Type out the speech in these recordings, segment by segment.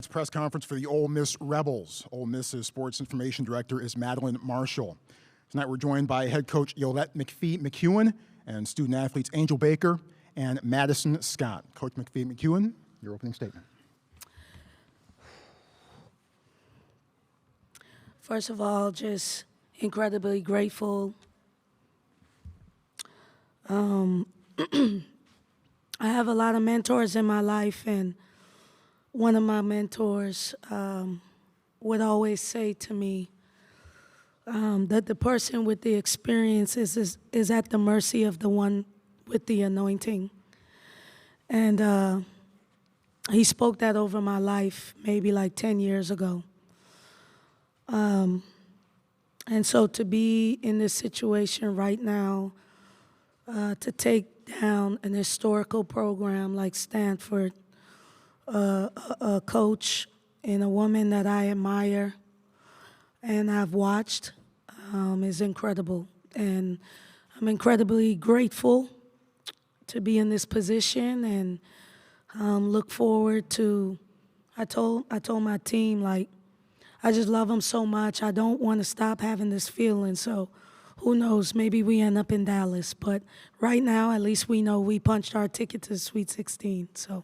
press conference for the Ole Miss Rebels. Ole Miss's sports information director is Madeline Marshall. Tonight we're joined by head coach Yolette McEwen and student athletes Angel Baker and Madison Scott. Coach McEwen, your opening statement. First of all, just incredibly grateful. I have a lot of mentors in my life, and one of my mentors would always say to me that the person with the experience is at the mercy of the one with the anointing. And he spoke that over my life maybe like 10 years ago. And so to be in this situation right now, to take down an historical program like Stanford, a coach and a woman that I admire and I've watched is incredible. And I'm incredibly grateful to be in this position and look forward to, I told my team, like, I just love them so much. I don't want to stop having this feeling. So who knows, maybe we end up in Dallas. But right now, at least we know we punched our ticket to Sweet 16. So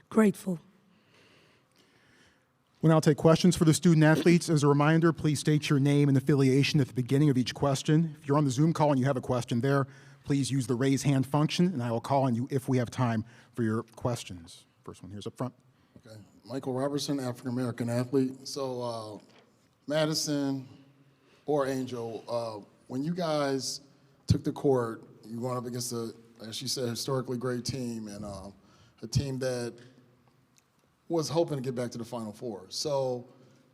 grateful. We'll now take questions for the student athletes. As a reminder, please state your name and affiliation at the beginning of each question. If you're on the Zoom call and you have a question there, please use the raise hand function, and I will call on you if we have time for your questions. First one here's up front. Okay. Michael Robertson, African-American athlete. So Madison or Angel, when you guys took the court, you went up against as she said, historically great team and a team that was hoping to get back to the Final Four. So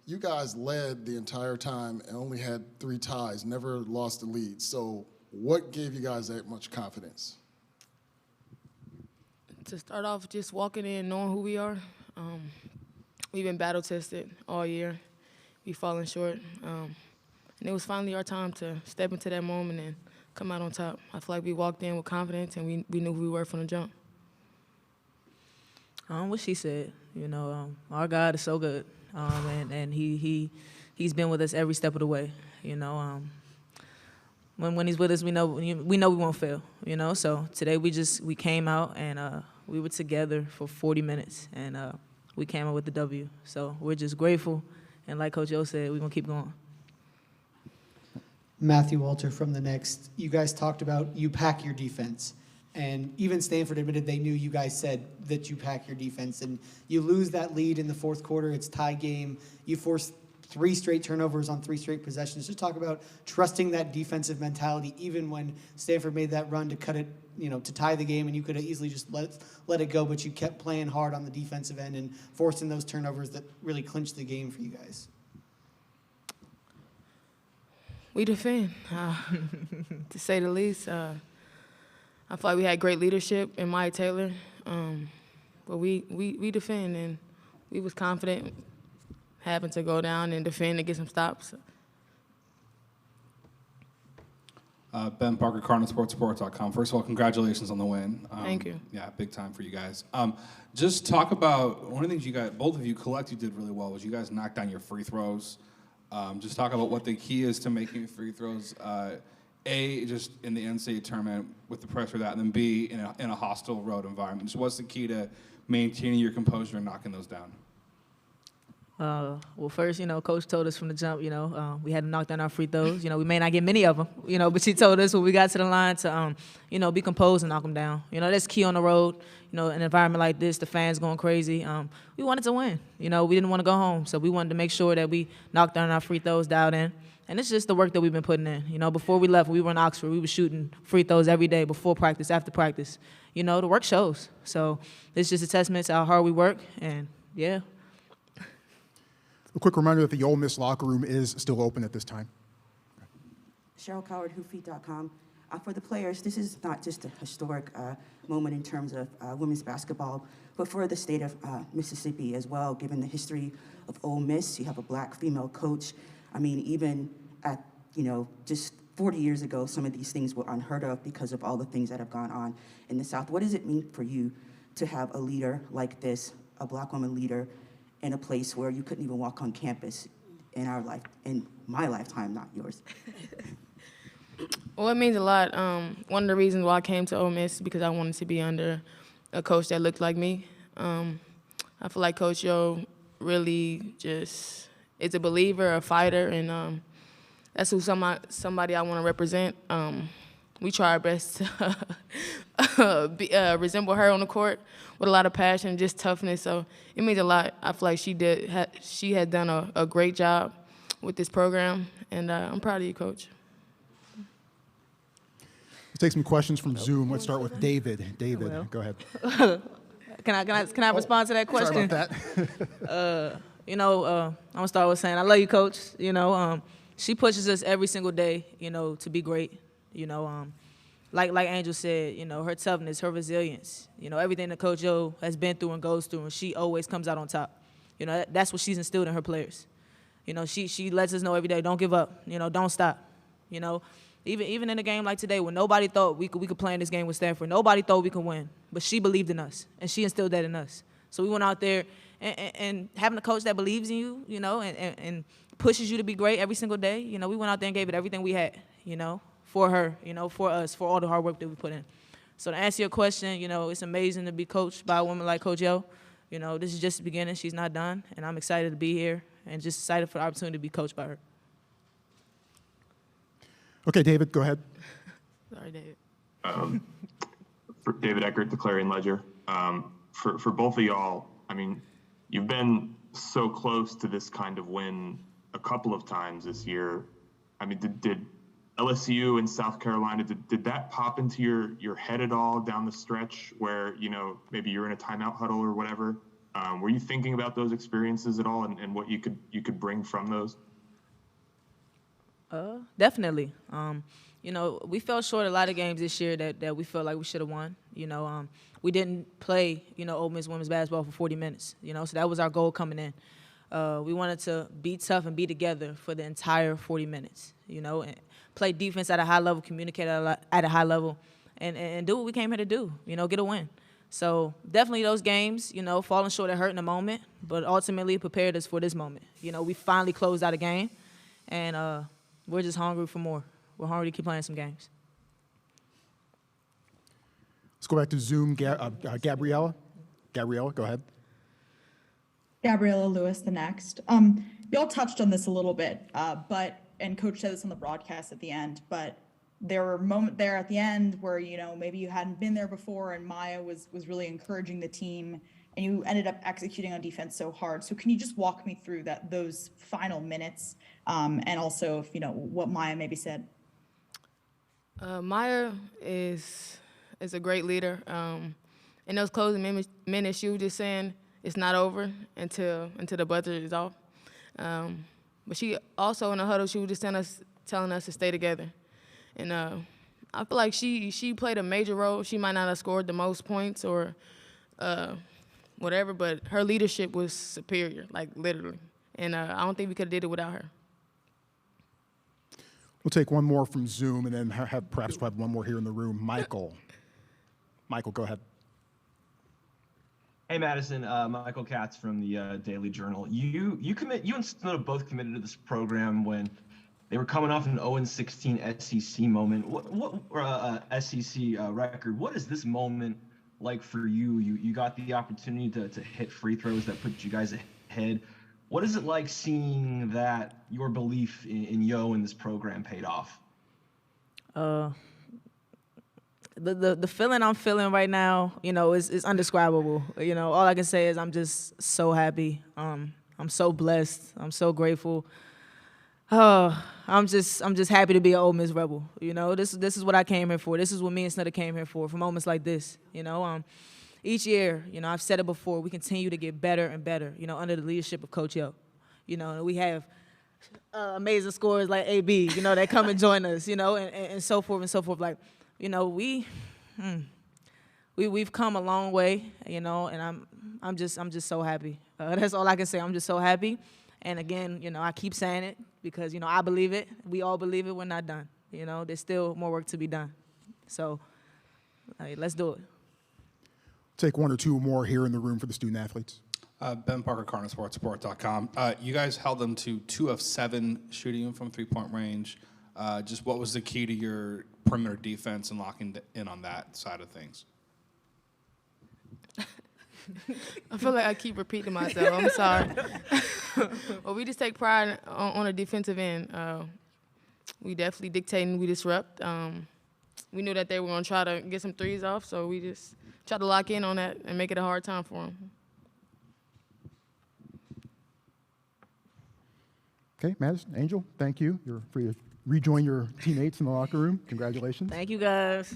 you guys led the entire time and only had 3 ties, never lost the lead. So what gave you guys that much confidence? To start off, just walking in, knowing who we are. We've been battle tested all year. We've fallen short. And it was finally our time to step into that moment and come out on top. I feel like we walked in with confidence and we knew who we were from the jump. What she said, our God is so good, and he's been with us every step of the way. When he's with us, we know we won't fail. So today we came out and we were together for 40 minutes and we came out with the W. So we're just grateful, and like Coach O said, we're gonna keep going. Matthew Walter from The Next. You guys talked about you pack your defense. And even Stanford admitted they knew you guys said that you pack your defense. And you lose that lead in the fourth quarter. It's tie game. You force 3 straight turnovers on 3 straight possessions. Just talk about trusting that defensive mentality, even when Stanford made that run to cut it, to tie the game, and you could have easily just let it go, but you kept playing hard on the defensive end and forcing those turnovers that really clinched the game for you guys. We defend, to say the least. I feel like we had great leadership in Maya Taylor, but we defend, and we was confident having to go down and defend and get some stops. Ben Parker, CardinalSportsReport.com. First of all, congratulations on the win. Thank you. Yeah, big time for you guys. Just talk about one of the things you guys, both of you collectively did really well was you guys knocked down your free throws. Just talk about what the key is to making free throws. A, just in the NCAA tournament with the pressure of that, and then B, in a hostile road environment. Just what's the key to maintaining your composure and knocking those down? Well, first, Coach told us from the jump, we had to knock down our free throws. We may not get many of them, but she told us when we got to the line to, be composed and knock them down. That's key on the road. An environment like this, the fans going crazy. We wanted to win. We didn't want to go home, so we wanted to make sure that we knocked down our free throws, dialed in. And it's just the work that we've been putting in. Before we left, we were in Oxford. We were shooting free throws every day, before practice, after practice. The work shows. So it's just a testament to how hard we work, and yeah. A quick reminder that the Ole Miss locker room is still open at this time. Cheryl Coward, WhoFeet.com. For the players, this is not just a historic moment in terms of women's basketball, but for the state of Mississippi as well, given the history of Ole Miss. You have a black female coach. I mean, even at, just 40 years ago, some of these things were unheard of because of all the things that have gone on in the South. What does it mean for you to have a leader like this, a black woman leader, in a place where you couldn't even walk on campus in my lifetime, not yours? Well, it means a lot. One of the reasons why I came to Ole Miss is because I wanted to be under a coach that looked like me. I feel like Coach Yo really just is a believer, a fighter, and that's who somebody I want to represent. We try our best to resemble her on the court with a lot of passion, just toughness. So it means a lot. I feel like she had done a great job with this program, and I'm proud of you, Coach. Let's take some questions from Zoom. Let's start with David. David, Well. go ahead. Can I respond to that question? Sorry about that. I'm gonna start with saying I love you, Coach. She pushes us every single day, to be great. Like Angel said, her toughness, her resilience, everything that Coach Yo has been through and goes through, and she always comes out on top. That's what she's instilled in her players. She lets us know every day, don't give up, don't stop. Even in a game like today, when nobody thought we could play in this game with Stanford, nobody thought we could win, but she believed in us, and she instilled that in us. So we went out there, and having a coach that believes in you, and pushes you to be great every single day, we went out there and gave it everything we had, for her, for us, for all the hard work that we put in. So to answer your question, it's amazing to be coached by a woman like Coach Yo. This is just the beginning. She's not done, and I'm excited to be here and just excited for the opportunity to be coached by her. Okay, David, go ahead. Sorry, David. For David Eckert, the Clarion Ledger. For both of y'all, I mean, you've been so close to this kind of win a couple of times this year. I mean, did LSU and South Carolina, did that pop into your head at all down the stretch where, maybe you're in a timeout huddle or whatever? Were you thinking about those experiences at all and what you could bring from those? Definitely. We fell short a lot of games this year that we felt like we should have won. We didn't play, Ole Miss women's basketball for 40 minutes, so that was our goal coming in. We wanted to be tough and be together for the entire 40 minutes, and play defense at a high level, communicate at a high level, and do what we came here to do, get a win. So definitely those games, falling short, it hurt in the moment, but ultimately it prepared us for this moment. We finally closed out a game, and we're just hungry for more. We're hungry to keep playing some games. Let's go back to Zoom. Gabriella. Gabriella, go ahead. Gabriella Lewis, the next. Y'all touched on this a little bit, and Coach said this on the broadcast at the end, but there were a moment there at the end where, maybe you hadn't been there before and Maya was really encouraging the team and you ended up executing on defense so hard. So can you just walk me through those final minutes and also, what Maya maybe said? Maya is a great leader. In those closing minutes, she was just saying it's not over until the buzzer is off. But she also in the huddle, she was just telling us to stay together. And I feel like she played a major role. She might not have scored the most points or whatever, but her leadership was superior, like literally. And I don't think we could have did it without her. We'll take one more from Zoom and then perhaps we'll have one more here in the room. Michael. Michael, go ahead. Hey, Madison. Michael Katz from the Daily Journal. You and Snow both committed to this program when they were coming off an 0-16 SEC moment. What SEC record? What is this moment like for you? You got the opportunity to hit free throws that put you guys ahead. What is it like seeing that your belief in Yo and this program paid off? The feeling I'm feeling right now, is indescribable. All I can say is I'm just so happy. I'm so blessed. I'm so grateful. I'm just happy to be an Ole Miss Rebel. This is what I came here for. This is what me and Snutter came here for moments like this. Each year, I've said it before, we continue to get better and better, under the leadership of Coach Yo. And we have amazing scorers like AB, that come and join us, and so forth and so forth. Like, we've come a long way, and I'm just so happy. That's all I can say. I'm just so happy. And again, I keep saying it because, I believe it. We all believe it. We're not done. There's still more work to be done. So, let's do it. Take one or two more here in the room for the student athletes. Ben Parker, CardinalSportsReport.com. You guys held them to 2 of 7 shooting from three-point range. Just what was the key to your perimeter defense and locking in on that side of things? I feel like I keep repeating myself. I'm sorry. Well, we just take pride on the defensive end. We definitely dictate and we disrupt. We knew that they were going to try to get some threes off, so we just tried to lock in on that and make it a hard time for them. Okay, Madison, Angel, thank you. You're free to rejoin your teammates in the locker room. Congratulations. Thank you, guys.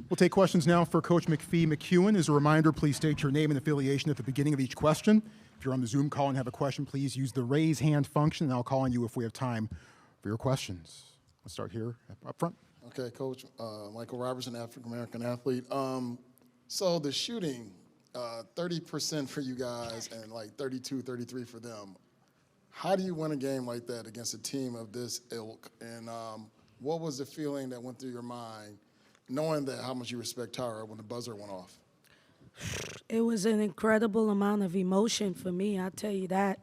We'll take questions now for Coach McPhee McEwen. As a reminder, please state your name and affiliation at the beginning of each question. If you're on the Zoom call and have a question, please use the raise hand function, and I'll call on you if we have time for your questions. Let's start here up front. Okay, Coach. Michael Robertson, African-American athlete. So the shooting, 30% for you guys and like 32, 33 for them. How do you win a game like that against a team of this ilk? And what was the feeling that went through your mind knowing that how much you respect Tara when the buzzer went off? It was an incredible amount of emotion for me, I'll tell you that.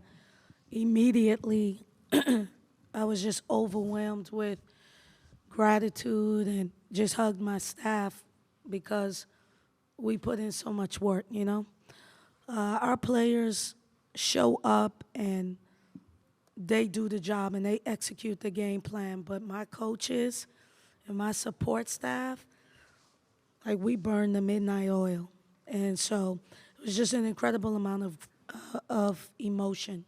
Immediately, I was just overwhelmed with gratitude and just hugged my staff because we put in so much work, you know. Our players show up and they do the job and they execute the game plan, but my coaches and my support staff, like we burn the midnight oil. And so it was just an incredible amount of emotion.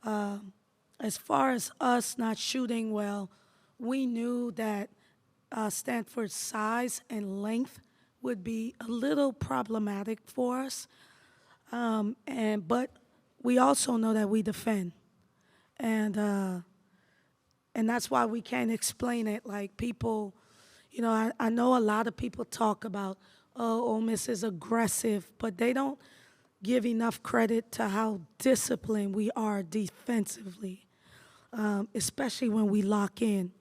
As far as us not shooting well, we knew that Stanford's size and length would be a little problematic for us. But we also know that we defend. And that's why we can't explain it. Like people, you know, I know a lot of people talk about, oh, Ole Miss is aggressive, but they don't give enough credit to how disciplined we are defensively, especially when we lock in.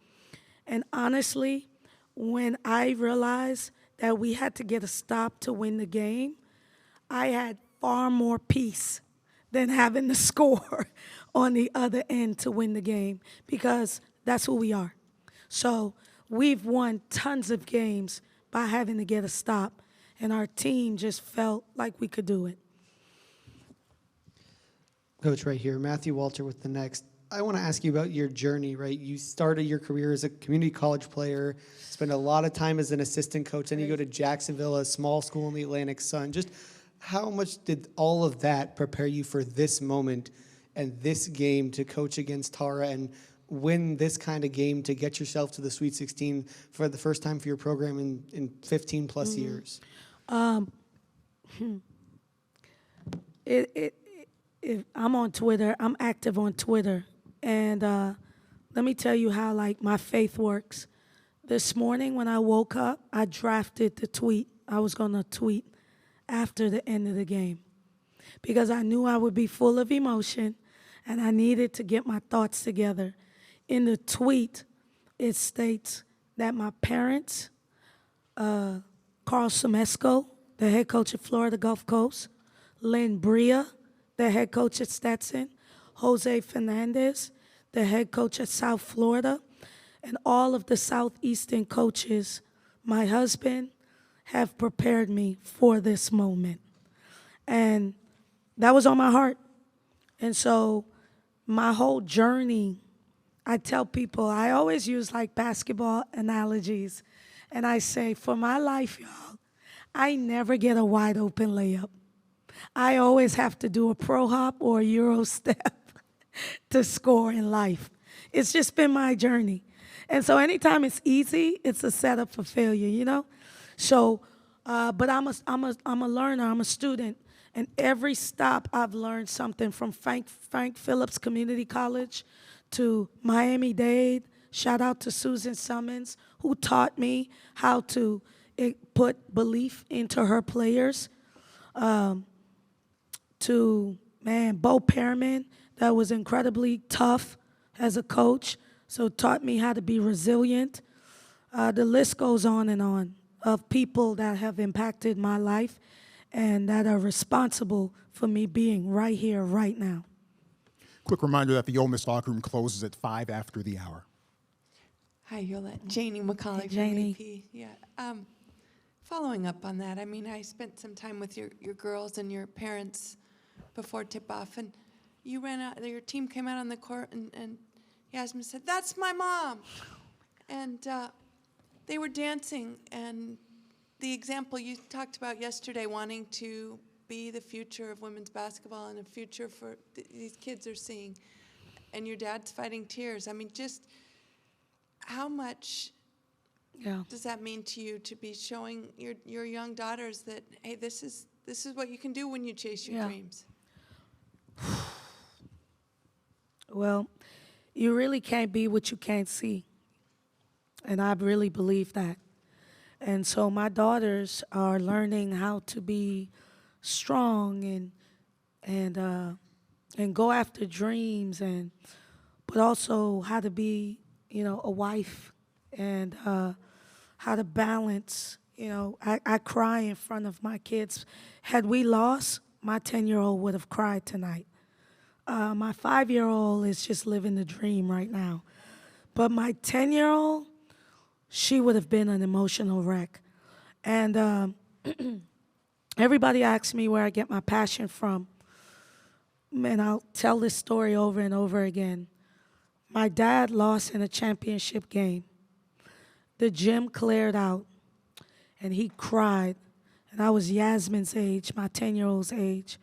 And honestly, when I realized that we had to get a stop to win the game, I had far more peace than having to score on the other end to win the game, because that's who we are. So we've won tons of games by having to get a stop, and our team just felt like we could do it. Coach, right here, Matthew Walter with the Next. I want to ask you about your journey, right? You started your career as a community college player, spent a lot of time as an assistant coach, then you go to Jacksonville, a small school in the Atlantic Sun. Just how much did all of that prepare you for this moment and this game to coach against Tara and win this kind of game to get yourself to the Sweet 16 for the first time for your program in 15 plus years? I'm on Twitter. I'm active on Twitter. And let me tell you how, like, my faith works. This morning when I woke up, I drafted the tweet. I was going to tweet after the end of the game because I knew I would be full of emotion and I needed to get my thoughts together. In the tweet, it states that my parents, Carl Somesco, the head coach at Florida Gulf Coast, Lynn Bria, the head coach at Stetson, Jose Fernandez, the head coach at South Florida, and all of the Southeastern coaches, my husband, have prepared me for this moment. And that was on my heart. And so my whole journey, I tell people, I always use like basketball analogies. And I say, for my life, y'all, I never get a wide open layup. I always have to do a pro hop or a Euro step to score in life. It's just been my journey. And so anytime it's easy, it's a setup for failure, you know? So, but I'm a learner, I'm a student. And every stop I've learned something, from Frank Phillips Community College to Miami-Dade. Shout out to Susan Summons, who taught me how to put belief into her players. To, Bo Pearman, that was incredibly tough as a coach, so taught me how to be resilient. The list goes on and on of people that have impacted my life. and that are responsible for me being right here, right now. Quick reminder that the Ole Miss locker room closes at 5 after the hour. Hi, Yolette. Janie McCauley Hey, Janie. from AP. Yeah. Following up on that, I mean, I spent some time with your girls and your parents before tip-off, and you ran out, your team came out on the court, and Yasmin said, "That's my mom." And they were dancing, and the example you talked about yesterday, wanting to be the future of women's basketball and a future for these kids are seeing, and your dad's fighting tears. I mean, just how much does that mean to you to be showing your young daughters that, hey, this is what you can do when you chase your dreams? Well, you really can't be what you can't see. And I really believe that. And so my daughters are learning how to be strong and go after dreams, but also how to be, a wife, and how to balance. I cry in front of my kids. Had we lost, my 10-year-old would have cried tonight. My 5-year-old is just living the dream right now. But my 10-year-old, she would have been an emotional wreck. And everybody asks me where I get my passion from. And I'll tell this story over and over again. My dad lost in a championship game. The gym cleared out, and he cried. And I was Yasmin's age, my 10-year-old's age.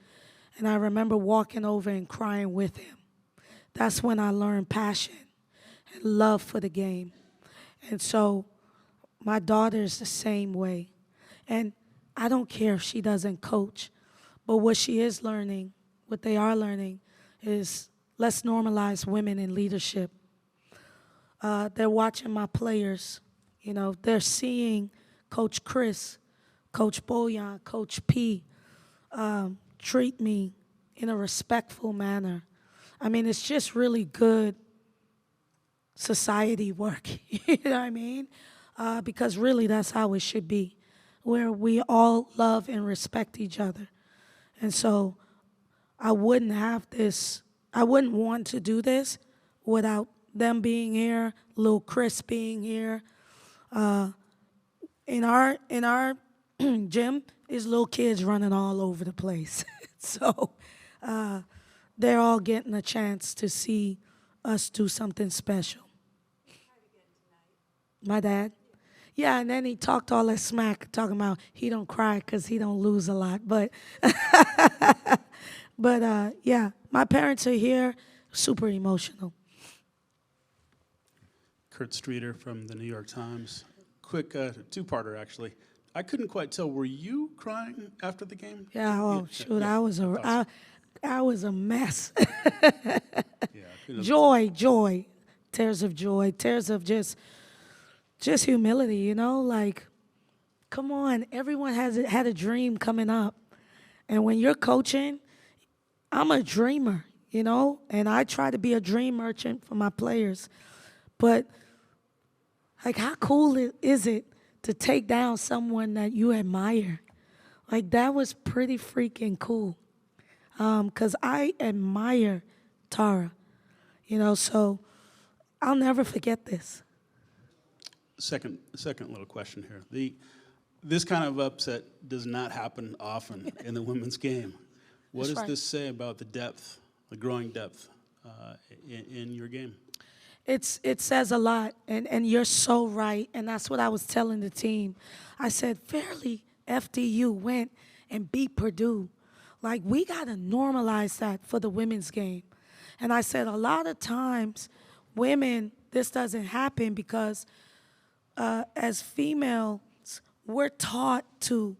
And I remember walking over and crying with him. That's when I learned passion and love for the game. And so my daughter is the same way. And I don't care if she doesn't coach, but what she is learning, what they are learning, is let's normalize women in leadership. They're watching my players. They're seeing Coach Chris, Coach Boyan, Coach P treat me in a respectful manner. I mean, it's just really good society work, you know what I mean? Because really that's how it should be, where we all love and respect each other. And so I wouldn't want to do this without them being here, little Chris being here. In our gym is little kids running all over the place. So they're all getting a chance to see us do something special. My dad? Yeah, and then he talked all that smack, talking about he don't cry because he don't lose a lot. But, yeah, my parents are here, super emotional. Kurt Streeter from the New York Times. Quick two-parter, actually. I couldn't quite tell. Were you crying after the game? Yeah, shoot, I was a mess. Yeah, joy, tears of joy, tears of just humility, like, come on, everyone had a dream coming up. And when you're coaching, I'm a dreamer, and I try to be a dream merchant for my players. But, like, how cool is it to take down someone that you admire? Like, that was pretty freaking cool. Because I admire Tara, so I'll never forget this. Second little question here. This kind of upset does not happen often in the women's game. What does this say about the depth, the growing depth in your game? It says a lot, and you're so right, and that's what I was telling the team. I said, fairly, FDU went and beat Purdue. Like, we got to normalize that for the women's game. And I said, a lot of times, women, this doesn't happen because as females, we're taught to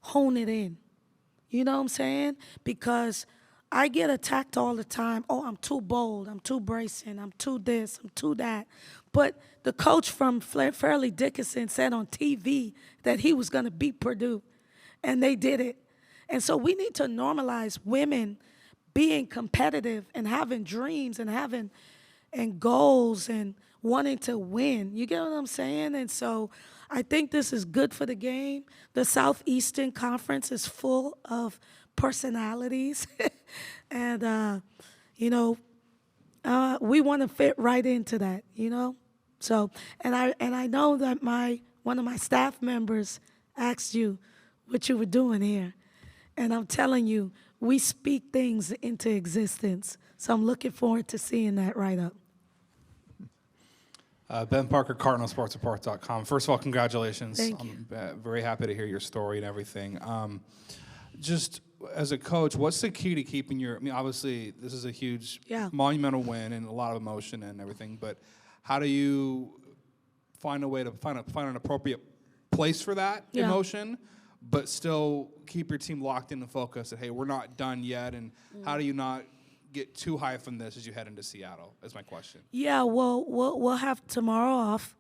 hone it in. You know what I'm saying? Because I get attacked all the time. Oh, I'm too bold. I'm too bracing. I'm too this. I'm too that. But the coach from Fairleigh Dickinson said on TV that he was going to beat Purdue, and they did it. And so we need to normalize women being competitive and having dreams and goals and wanting to win. You get what I'm saying? And so I think this is good for the game. The Southeastern Conference is full of personalities, and we want to fit right into that, So, and I know that one of my staff members asked you what you were doing here, and I'm telling you, we speak things into existence. So I'm looking forward to seeing that right up. Ben Parker, CardinalSportsReport.com. First of all, congratulations. Thank you. I'm very happy to hear your story and everything. Just as a coach, what's the key to keeping obviously this is a huge, monumental win and a lot of emotion and everything, but how do you find a way to find an appropriate place for that emotion, but still keep your team locked in and focused that, hey, we're not done yet, and how do you not get too high from this as you head into Seattle, is my question. Yeah, well, we'll have tomorrow off,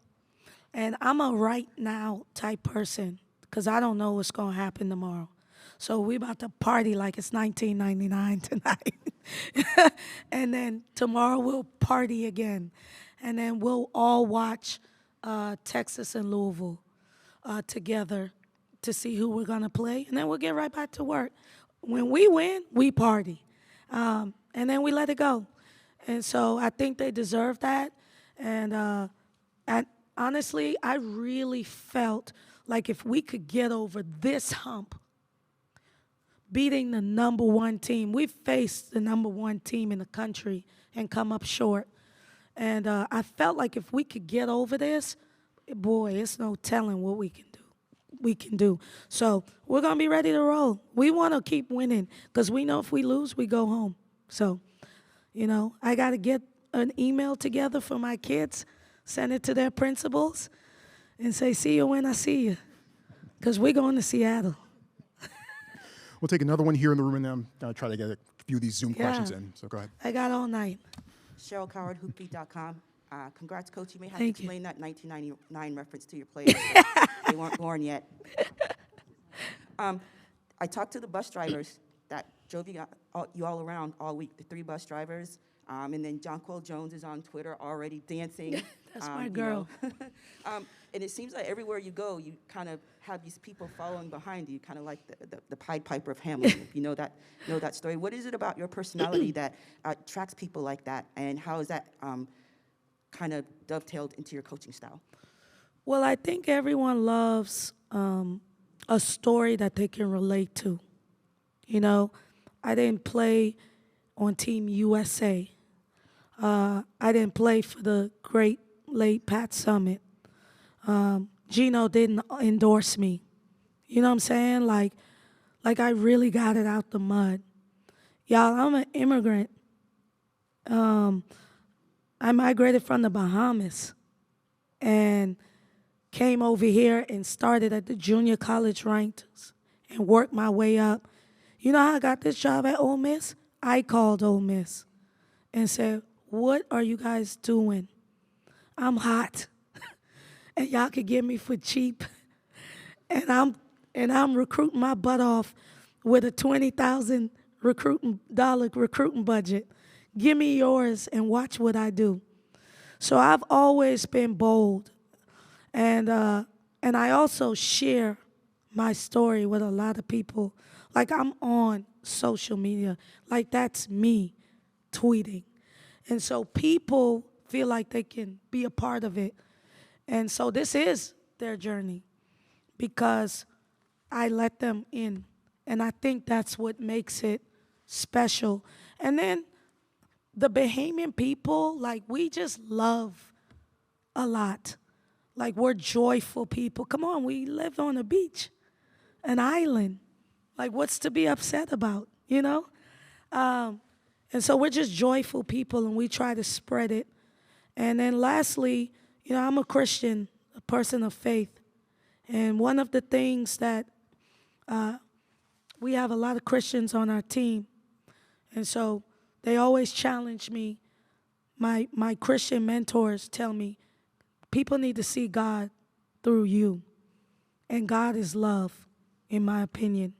and I'm a right now type person because I don't know what's going to happen tomorrow. So we about to party like it's 1999 tonight. And then tomorrow we'll party again. And then we'll all watch Texas and Louisville together to see who we're going to play. And then we'll get right back to work. When we win, we party. And then we let it go. And so I think they deserve that. And honestly, I really felt like if we could get over this hump, beating the number one team. We've faced the number one team in the country and come up short. And I felt like if we could get over this, boy, it's no telling what we can do. So we're going to be ready to roll. We want to keep winning because we know if we lose, we go home. So, I got to get an email together for my kids, send it to their principals, and say, see you when I see you, because we're going to Seattle. We'll take another one here in the room, and then I'm going to try to get a few of these Zoom questions in. So go ahead. I got all night. Cheryl Coward, hoopbeat.com. Congrats, Coach. You may have Thank to you. explain that 1999 reference to your players. They weren't born yet. I talked to the bus drivers that drove you all around all week, the 3 bus drivers. And then Jonquil Jones is on Twitter already dancing. That's my girl. And it seems like everywhere you go, you kind of have these people following behind you, kind of like the Pied Piper of Hamilton. If you know that story. What is it about your personality that attracts people like that, and how is that kind of dovetailed into your coaching style? Well, I think everyone loves a story that they can relate to. I didn't play on Team USA. I didn't play for the great late Pat Summitt. Gino didn't endorse me. You know what I'm saying? Like I really got it out the mud. Y'all, I'm an immigrant. I migrated from the Bahamas and came over here and started at the junior college ranks and worked my way up. You know how I got this job at Ole Miss? I called Ole Miss and said, what are you guys doing? I'm hot. And y'all could get me for cheap. And I'm recruiting my butt off with a $20,000 recruiting budget. Give me yours and watch what I do. So I've always been bold. And I also share my story with a lot of people. Like I'm on social media. Like that's me tweeting. And so people feel like they can be a part of it. And so this is their journey because I let them in. And I think that's what makes it special. And then the Bahamian people, like we just love a lot. Like we're joyful people. Come on, we live on a beach, an island. Like what's to be upset about, And so we're just joyful people and we try to spread it. And then lastly, I'm a Christian, a person of faith. And one of the things that we have a lot of Christians on our team. And so they always challenge me. My Christian mentors tell me, people need to see God through you. And God is love, in my opinion.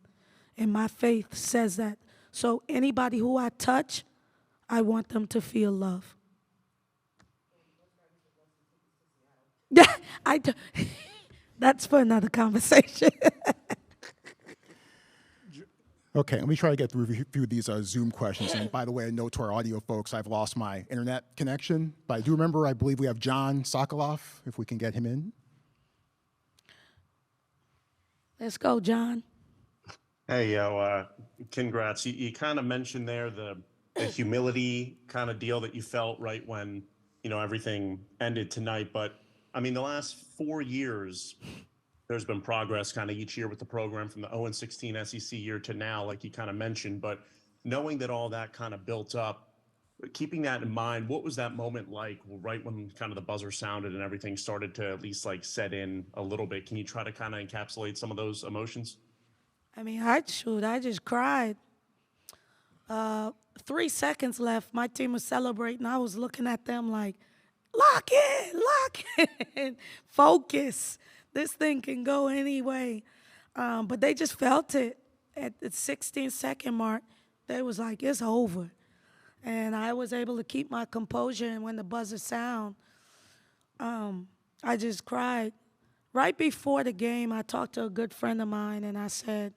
And my faith says that. So anybody who I touch, I want them to feel love. That's for another conversation. Okay, let me try to get through a few of these Zoom questions. And by the way, a note to our audio folks, I've lost my internet connection. But I do remember, I believe we have John Sokoloff, if we can get him in. Let's go, John. Hey, yo, congrats. You kind of mentioned there the humility kind of deal that you felt right when, everything ended tonight. But I mean, the last 4 years, there's been progress kind of each year with the program from the 0-16 SEC year to now, like you kind of mentioned. But knowing that all that kind of built up, keeping that in mind, what was that moment like right when kind of the buzzer sounded and everything started to at least like set in a little bit? Can you try to kind of encapsulate some of those emotions? I mean, I just cried. 3 seconds left. My team was celebrating. I was looking at them like, lock in, focus. This thing can go anyway. But they just felt it. At the 16-second mark, they was like, it's over. And I was able to keep my composure, and when the buzzer sound, I just cried. Right before the game, I talked to a good friend of mine, and I said,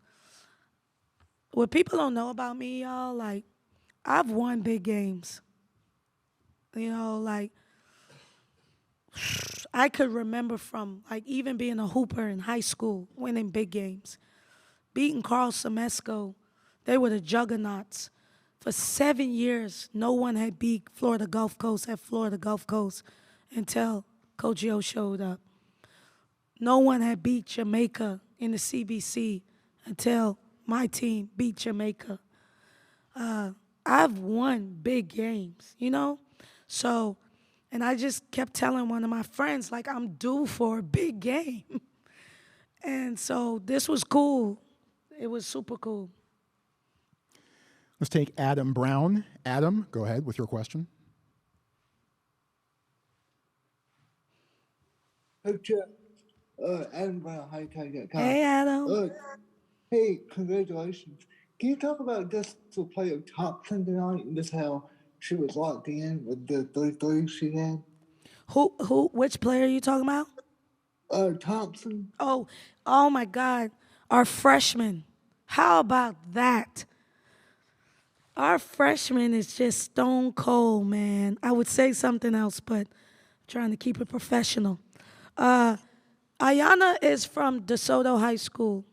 what people don't know about me, y'all, like, I've won big games. Like, I could remember from, like, even being a hooper in high school, winning big games. Beating Carl Semesco, they were the juggernauts. For 7 years, no one had beat Florida Gulf Coast at Florida Gulf Coast until Coach Yo showed up. No one had beat Jamaica in the CBC until my team beat Jamaica. I've won big games, So, and I just kept telling one of my friends, like, I'm due for a big game. And so this was cool. It was super cool. Let's take Adam Brown. Adam, go ahead with your question. Coach, Adam Brown, Hotty.com. Hey, Adam. Hey, congratulations. Can you talk about just the play of Thompson tonight and just how she was locked in with the 3 she had? Which player are you talking about? Thompson. Oh my God. Our freshman. How about that? Our freshman is just stone cold, man. I would say something else, but I'm trying to keep it professional. Ayana is from DeSoto High School.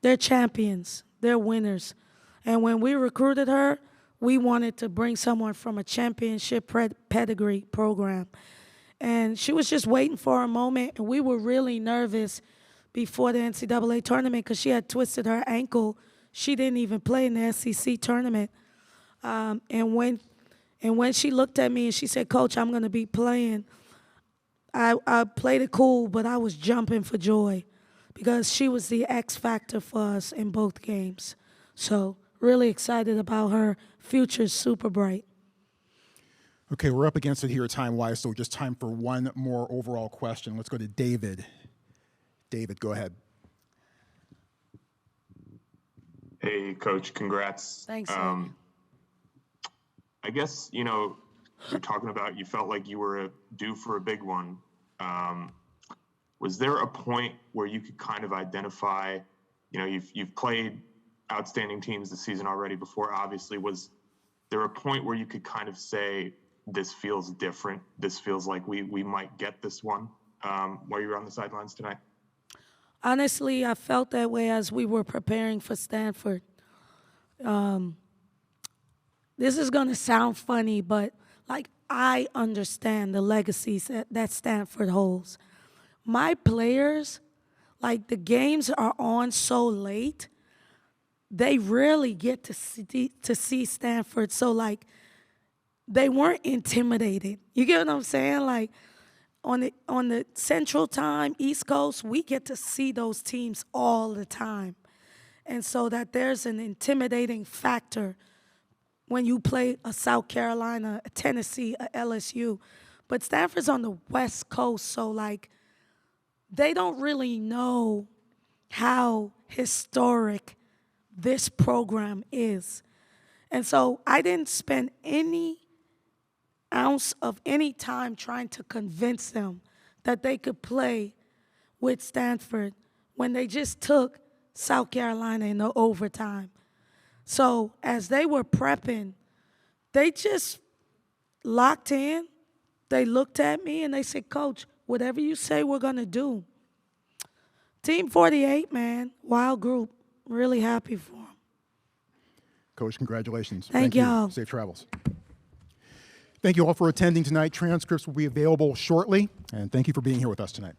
They're champions. They're winners. And when we recruited her, we wanted to bring someone from a championship pedigree program. And she was just waiting for a moment, and we were really nervous before the NCAA tournament because she had twisted her ankle. She didn't even play in the SEC tournament. And when she looked at me and she said, Coach, I'm going to be playing, I played it cool, but I was jumping for joy because she was the X factor for us in both games. So really excited about her. Future's super bright. Okay, we're up against it here time-wise, so just time for one more overall question. Let's go to David. David, go ahead. Hey, Coach, congrats. Thanks, I guess, you're talking about you felt like you were due for a big one. Was there a point where you could kind of identify, you've played outstanding teams this season already before, obviously. Was there a point where you could kind of say, this feels different, this feels like we might get this one while you were on the sidelines tonight? Honestly, I felt that way as we were preparing for Stanford. This is going to sound funny, but like I understand the legacies that Stanford holds. My players, like the games are on so late, they rarely get to see Stanford. So like they weren't intimidated. You get what I'm saying? Like on the Central Time, East Coast, we get to see those teams all the time. And so that there's an intimidating factor when you play a South Carolina, a Tennessee, a LSU. But Stanford's on the West Coast, so like they don't really know how historic this program is. And so I didn't spend any ounce of any time trying to convince them that they could play with Stanford when they just took South Carolina in the overtime. So as they were prepping, they just locked in. They looked at me and they said, Coach, whatever you say, we're going to do. Team 48, man, wild group. Really happy for them. Coach, congratulations. Thank y'all. Safe travels. Thank you all for attending tonight. Transcripts will be available shortly, and thank you for being here with us tonight.